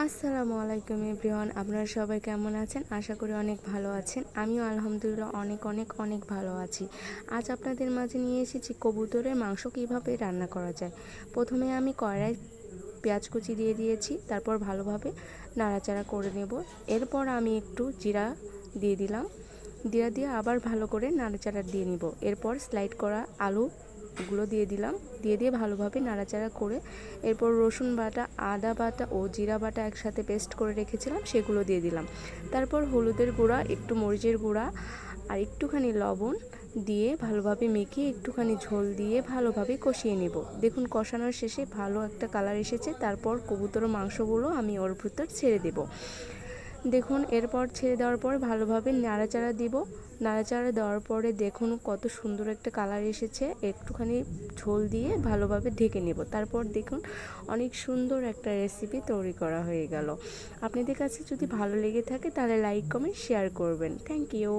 আসসালামু আলাইকুম এভরিওয়ান, আপনারা সবাই কেমন আছেন? আশা করি অনেক ভালো আছেন। আমিও আলহামদুলিল্লাহ অনেক অনেক অনেক ভালো আছি। আজ আপনাদের মাঝে নিয়ে এসেছি কবুতরের মাংস কিভাবে রান্না করা যায়। প্রথমে আমি কড়াই পেঁয়াজ কুচি দিয়ে দিয়েছি, তারপর ভালোভাবে নাড়াচাড়া করে নেব। এরপর আমি একটু জিরা দিয়ে দিলাম, দিয়ে আবার ভালো করে নাড়াচাড়া দিয়ে নিব। এরপর স্লাইড করা আলুগুলো দিয়ে দিলাম, দিয়ে ভালোভাবে নাড়াচাড়া করে এরপর রসুন বাটা, আদা বাটা ও জিরা বাটা একসাথে পেস্ট করে রেখেছিলাম সেগুলো দিয়ে দিলাম। তারপর হলুদের গুঁড়া, একটু মরিচের গুঁড়া আর একটুখানি লবণ দিয়ে ভালোভাবে মেখে একটুখানি ঝোল দিয়ে ভালোভাবে কষিয়ে নেব। দেখুন কষানোর শেষে ভালো একটা কালার এসেছে। তারপর কবুতর মাংসগুলো আমি ওর ভিতর ছেড়ে দেব। দেখুন এরপর ছেড়ে দেওয়ার পর ভালোভাবে নাড়াচাড়া দিব। নাড়াচাড়া দেওয়ার পরে দেখুন কত সুন্দর একটা কালার এসেছে। একটুখানি ঝোল দিয়ে ভালোভাবে ঢেকে নেব। তারপর দেখুন অনেক সুন্দর একটা রেসিপি তৈরি করা হয়ে গেল। আপনাদের কাছে যদি ভালো লেগে থাকে তাহলে লাইক কমেন্ট শেয়ার করবেন। Thank you.